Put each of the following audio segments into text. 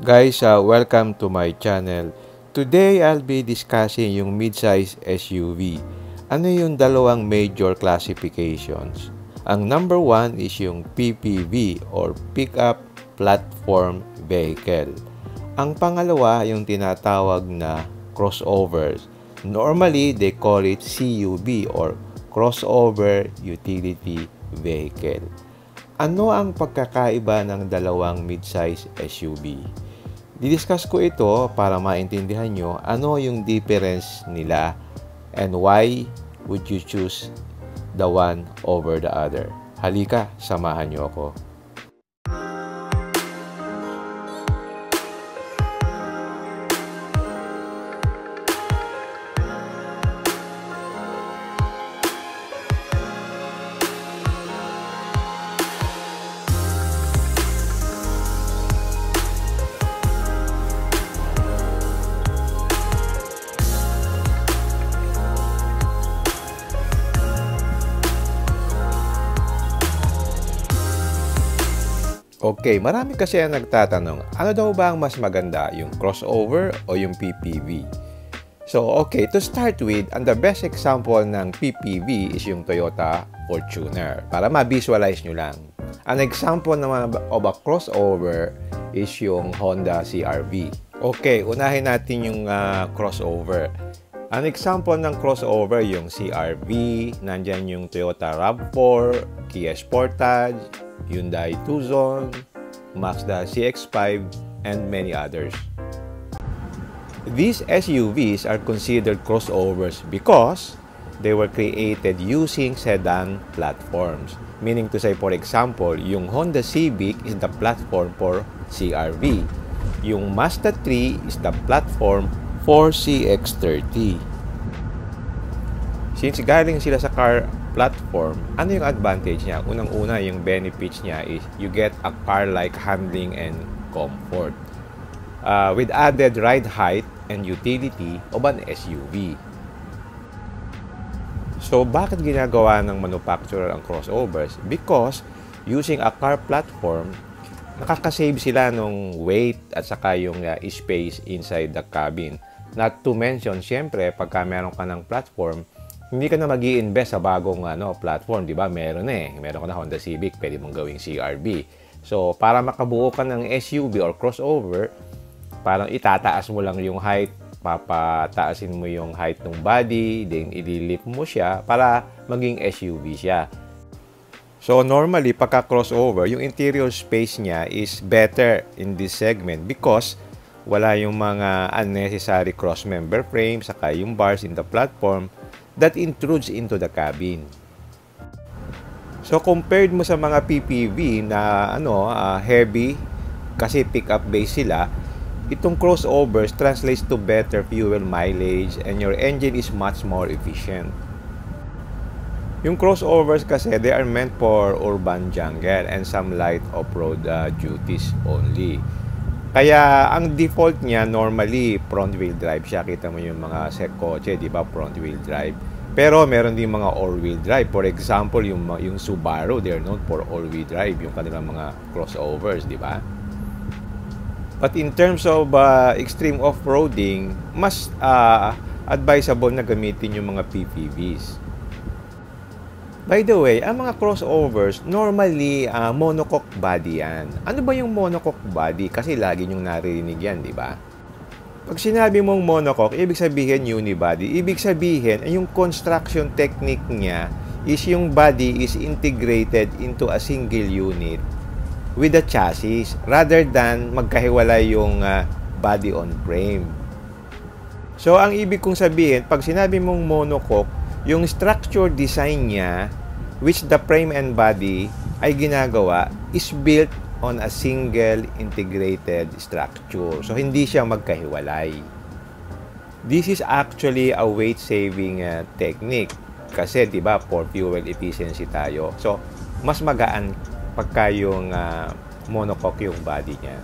Guys, welcome to my channel. Today, I'll be discussing yung mid-size SUV. Ano yung dalawang major classifications? Ang number one is yung PPV or Pickup Platform Vehicle. Ang pangalawa, yung tinatawag na crossovers. Normally, they call it CUV or Crossover Utility Vehicle. Ano ang pagkakaiba ng dalawang mid-size SUV? Didiscuss ko ito para maintindihan nyo ano yung difference nila and why would you choose the one over the other. Halika, samahan nyo ako. Okay, marami kasi ang nagtatanong, ano daw ba ang mas maganda, yung crossover o yung PPV? So, okay, to start with, ang the best example ng PPV is yung Toyota Fortuner. Para ma-visualize nyo lang. An example naman of a crossover is yung Honda CR-V. Okay, unahin natin yung crossover. An example ng crossover, yung CR-V, nandyan yung Toyota RAV4, Kia Sportage, Hyundai Tucson, Mazda CX-5, and many others. These SUVs are considered crossovers because they were created using sedan platforms. Meaning to say, for example, yung Honda Civic is the platform for CR-V. Yung Mazda 3 is the platform for CX-30. Since galing sila sa car platform, ano yung advantage niya? Unang-una, yung benefits niya is you get a car-like handling and comfort with added ride height and utility of an SUV. So, bakit ginagawa ng manufacturer ang crossovers? Because using a car platform, nakakasave sila ng weight at saka yung space inside the cabin. Not to mention, syempre, pagka meron ka ng platform, hindi ka na mag-i-invest sa bagong platform, di ba? Meron ka na Honda Civic, pwede mong gawing CR-V. So, para makabuo ka ng SUV or crossover, parang itataas mo lang yung height, papataasin mo yung height ng body, then i-lift mo siya para maging SUV siya. So, normally, pagka crossover, yung interior space niya is better in this segment because wala yung mga unnecessary cross-member frame, saka yung bars in the platform that intrudes into the cabin. So compared mo sa mga PPV na heavy kasi pick-up base sila, itong crossovers translates to better fuel mileage and your engine is much more efficient. Yung crossovers kasi they are meant for urban jungle and some light off-road duties only. Kaya ang default niya normally front wheel drive siya. Kita mo yung mga kotse, di ba, front wheel drive. Pero meron din mga all wheel drive. For example, yung Subaru, they're known for all wheel drive, yung kanilang mga crossovers, di ba? But in terms of extreme off-roading, mas advisable na gamitin yung mga PPVs. By the way, ang mga crossovers, normally monocoque body yan. Ano ba yung monocoque body? Kasi lagi nyong naririnig yan, di ba? Pag sinabi mong monocoque, ibig sabihin unibody. Ibig sabihin, yung construction technique niya is yung body is integrated into a single unit with the chassis rather than magkahiwalay yung body on frame. So, ang ibig kong sabihin, pag sinabi mong monocoque, yung structure design niya, which the frame and body ay ginagawa, is built on a single integrated structure. So, hindi siya magkahiwalay. This is actually a weight-saving technique. Kasi, di ba, for fuel efficiency tayo. So, mas magaan pagka yung monocoque yung body niya.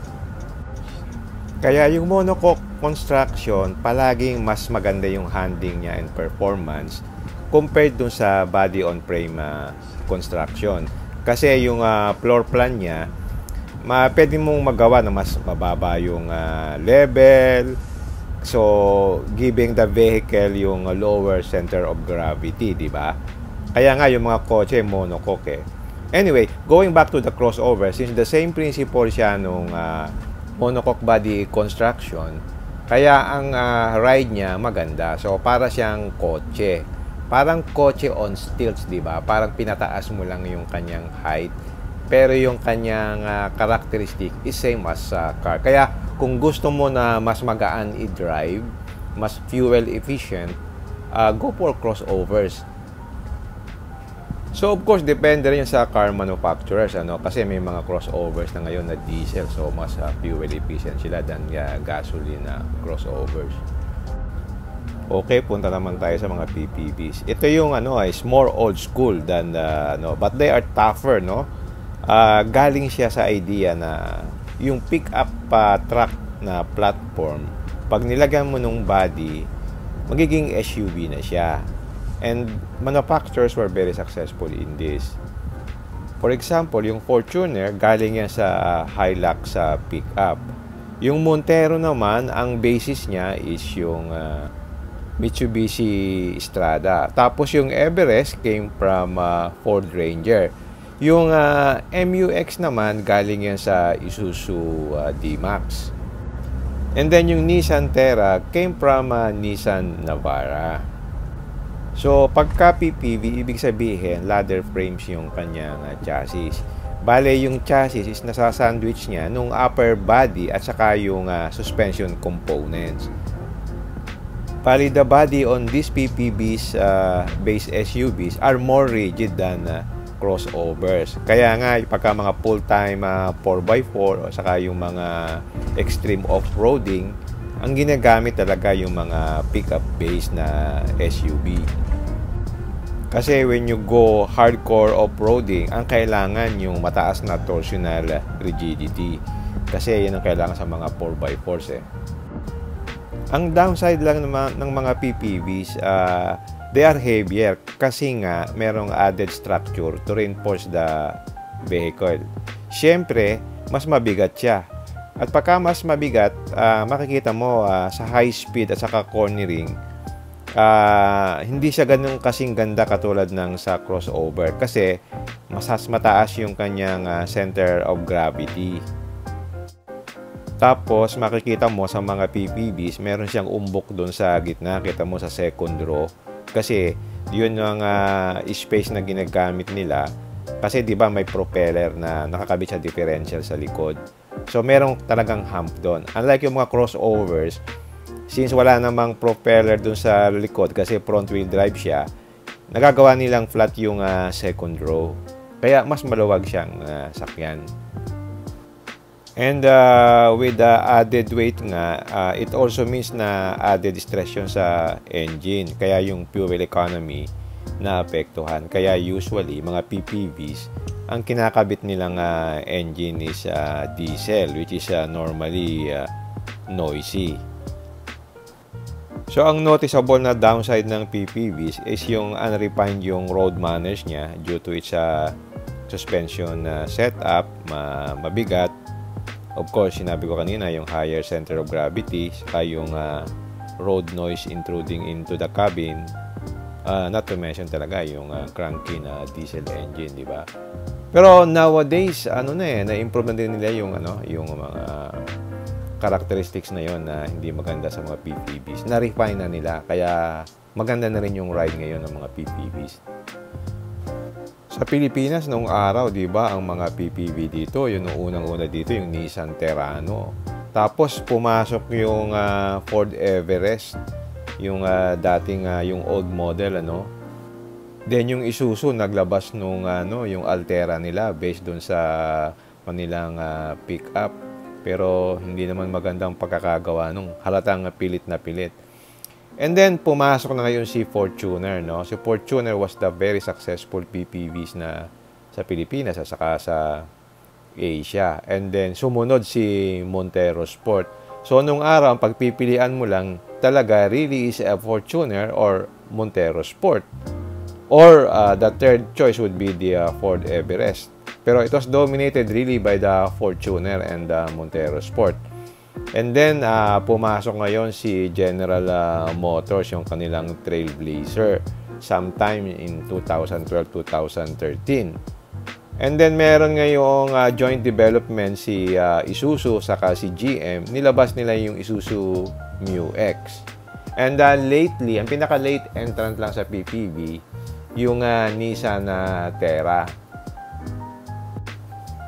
Kaya yung monocoque construction, palaging mas maganda yung handling niya and performance compared dun sa body on frame construction. Kasi yung floor plan niya pwede mong magawa na mas mababa yung level. So, giving the vehicle yung lower center of gravity, di ba? Kaya nga yung mga kotse monocoque eh. Anyway, going back to the crossover, since the same principle siya nung monocoque body construction, kaya ang ride niya maganda. So, para siyang kotse. Parang kotse on stilts, di ba? Parang pinataas mo lang yung kanyang height. Pero yung kanyang characteristic is same as car. Kaya, kung gusto mo na mas magaan i-drive, mas fuel efficient, go for crossovers. So, of course, depende rin sa car manufacturers, ano? Kasi may mga crossovers na ngayon na diesel. So, mas fuel efficient sila than gasoline na crossovers. Okay, punta naman tayo sa mga PPVs. Ito yung, is more old school than, but they are tougher, no? Galing siya sa idea na yung pick-up truck na platform, pag nilagyan mo nung body, magiging SUV na siya. And manufacturers were very successful in this. For example, yung Fortuner, galing yan sa Hilux sa pickup. Yung Montero naman, ang basis niya is yung Mitsubishi Strada. Tapos yung Everest came from Ford Ranger. Yung MUX naman, galing yan sa Isuzu D-Max. And then yung Nissan Terra came from Nissan Navara. So, pagka PPV, ibig sabihin, ladder frames yung kanyang chassis. Bale, yung chassis is nasasandwich niya nung upper body at saka yung suspension components. Bale, the body on these PPVs, base SUVs, are more rigid than crossovers. Kaya nga, pagka mga full-time 4x4 o saka yung mga extreme off-roading, ang ginagamit talaga yung mga pickup base na SUV. Kasi when you go hardcore off-roading, ang kailangan yung mataas na torsional rigidity. Kasi yun ang kailangan sa mga 4x4s eh. Ang downside lang ng mga PPVs, they are heavier kasi nga merong added structure to reinforce the vehicle. Siyempre, mas mabigat siya. At pagka mas mabigat, makikita mo sa high speed at saka cornering, hindi siya ganun kasing ganda katulad ng sa crossover kasi mas mataas yung kanyang center of gravity. Tapos makikita mo sa mga PPVs, meron siyang umbok doon sa gitna, kita mo sa second row kasi yun ang space na ginagamit nila kasi 'di ba may propeller na nakakabit sa differential sa likod. So merong talagang hump doon. Unlike yung mga crossovers, since wala namang propeller dun sa likod kasi front wheel drive siya, nagagawa nilang flat yung second row. Kaya mas maluwag siyang sakyan. And with the added weight nga, it also means na added stress yun sa engine. Kaya yung fuel economy na apektuhan. Kaya usually, mga PPVs, ang kinakabit nilang engine is diesel, which is normally noisy. So, ang noticeable na downside ng PPVs is yung unrefined yung road manners niya due to its suspension setup, mabigat. Of course, sinabi ko kanina, yung higher center of gravity, saka yung road noise intruding into the cabin. Not to mention talaga yung cranky na diesel engine, di ba? Pero nowadays, na-improve na din nila yung yung mga characteristics na yon na hindi maganda sa mga PPVs. Na-refine na nila, kaya maganda na rin yung ride ngayon ng mga PPVs. Sa Pilipinas, noong araw, di ba, ang mga PPV dito, yung unang-una dito, yung Nissan Terrano. Tapos, pumasok yung Ford Everest, yung dating, yung old model, Then, yung Isuzu, naglabas nung, yung Altera nila, based dun sa kanilang pick-up. Pero, hindi naman magandang pagkakagawa nung halatang pilit na pilit. And then, pumasok na ngayon si Fortuner, Si Fortuner was the very successful PPVs na sa Pilipinas at saka sa Asia. And then, sumunod si Montero Sport. So, nung araw, ang pagpipilian mo lang talaga really is a Fortuner or Montero Sport. Or, the third choice would be the Ford Everest. Pero it was dominated really by the Fortuner and the Montero Sport. And then, pumasok ngayon si General Motors, yung kanilang Trailblazer, sometime in 2012-2013. And then, meron ngayong joint development si Isuzu saka si GM. Nilabas nila yung Isuzu Mu-X. And lately, ang pinaka-late entrant lang sa PPV, yung Nissan Terra.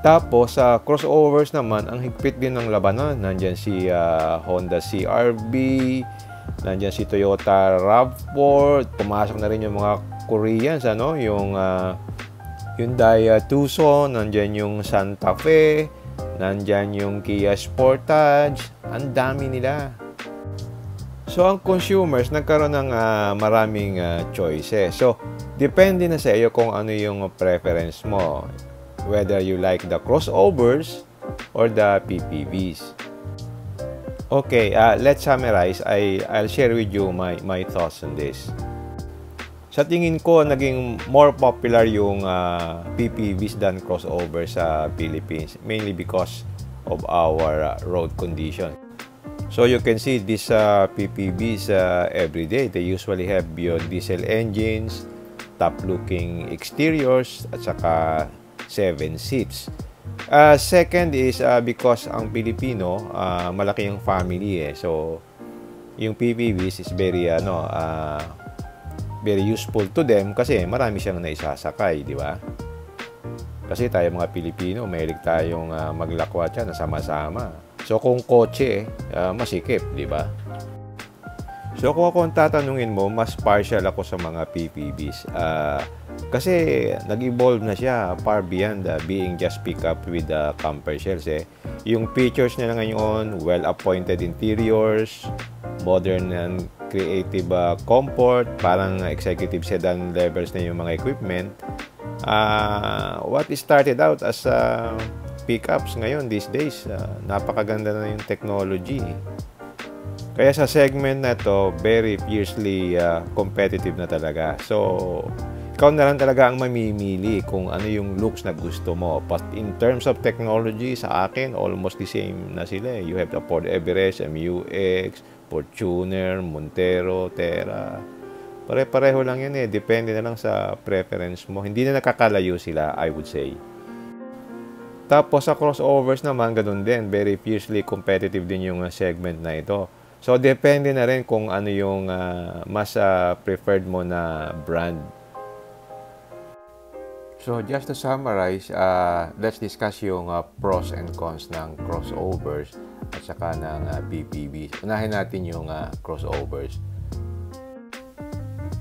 Tapos, sa crossovers naman, ang higpit din ng labanan. Nandyan si Honda CR-V, nandyan si Toyota RAV4, pumasok na rin yung mga Koreans, yung Hyundai Tucson, nandyan yung Santa Fe, nandyan yung Kia Sportage, ang dami nila. So, ang consumers, nagkaroon ng maraming choices. So, depende na sa iyo kung ano yung preference mo. Whether you like the crossovers or the PPVs. Okay, let's summarize. I'll share with you my thoughts on this. Sa tingin ko, naging more popular yung PPVs than crossovers sa Philippines, mainly because of our road condition. So you can see these PPVs every day. They usually have beyond diesel engines, top-looking exteriors, at saka 7 seats. Second is because ang Pilipino, malaki yung family So, yung PPVs is very useful to them kasi marami siyang naisasakay, di ba? Kasi tayo mga Pilipino, mahilig tayong maglakwat yan na sama-sama. So, kung kotse, masikip, di ba? So, kung akong tatanungin mo, mas partial ako sa mga PPVs. Kasi nag-evolve na siya far beyond being just pick up with the camper shells. Yung features nila ngayon, well-appointed interiors, modern and creative comfort, parang executive sedan levels na yung mga equipment. What started out as pickups ngayon these days, napakaganda na yung technology. Kaya sa segment na to, very fiercely competitive na talaga. So, ikaw na lang talaga ang mamimili kung ano yung looks na gusto mo. But in terms of technology, sa akin, almost the same na sila. You have the Ford Everest, MU-X, Fortuner, Montero, Terra. Pare-pareho lang yan Depende na lang sa preference mo. Hindi na nakakalayo sila, I would say. Tapos sa crossovers naman, ganun din. Very fiercely competitive din yung segment na ito. So, depende na rin kung ano yung mas preferred mo na brand. So, just to summarize, let's discuss yung pros and cons ng crossovers at saka ng PPVs. Unahin natin yung crossovers.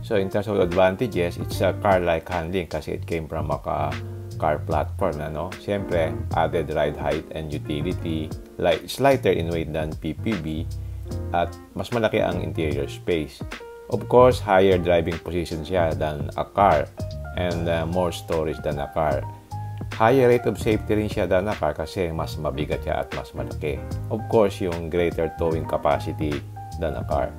So, in terms of advantages, it's a car-like handling kasi it came from a car platform. Siyempre, added ride height and utility, it's lighter in weight than PPV, at mas malaki ang interior space. Of course, higher driving position siya than a car and more storage than a car. Higher rate of safety rin siya than a car kasi mas mabigat siya at mas malaki. Of course, yung greater towing capacity than a car.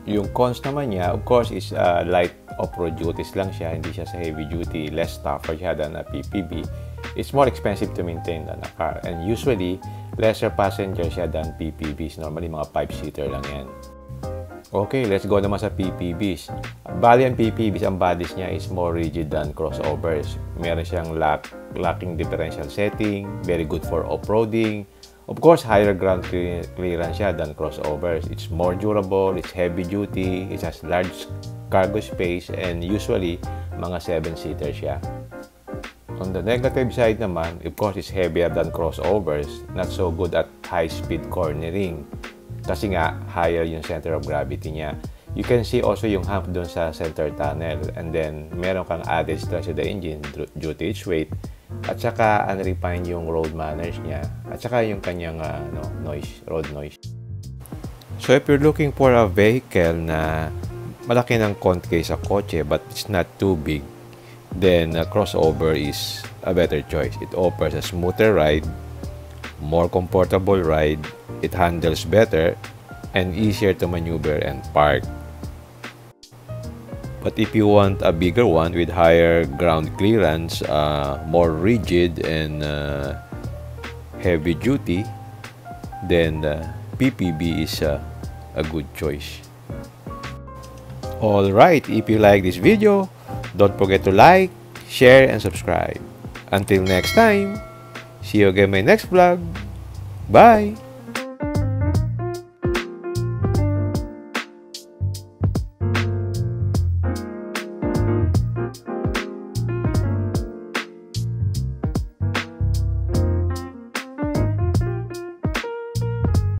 Yung cons naman niya, of course, is light off-road duties lang siya. Hindi siya sa heavy duty, less tougher siya than a PPV. It's more expensive to maintain than a car. And usually, lesser passenger siya than PPVs. Normally, mga 5-seater lang yan. Okay, let's go naman sa PPVs. Bali ang PPVs, ang bodies niya is more rigid than crossovers. Meron siyang locking differential setting, very good for off-roading. Of course, higher ground clearance siya than crossovers. It's more durable, it's heavy duty, it has large cargo space, and usually, mga 7-seater siya. On the negative side naman, of course, it's heavier than crossovers, not so good at high-speed cornering. Kasi nga, higher yung center of gravity niya. You can see also yung hump dun sa center tunnel. And then, meron kang added stress to the engine due to its weight. At saka, unrefined yung road manners niya. At saka yung kanyang road noise. So, if you're looking for a vehicle na malaki ng konti sa kotse but it's not too big, then a crossover is a better choice. It offers a smoother ride, more comfortable ride, it handles better, and easier to maneuver and park. But if you want a bigger one with higher ground clearance, more rigid and heavy duty, then PPB is a good choice. Alright, if you like this video, don't forget to like, share, and subscribe. Until next time, see you again in my next vlog. Bye!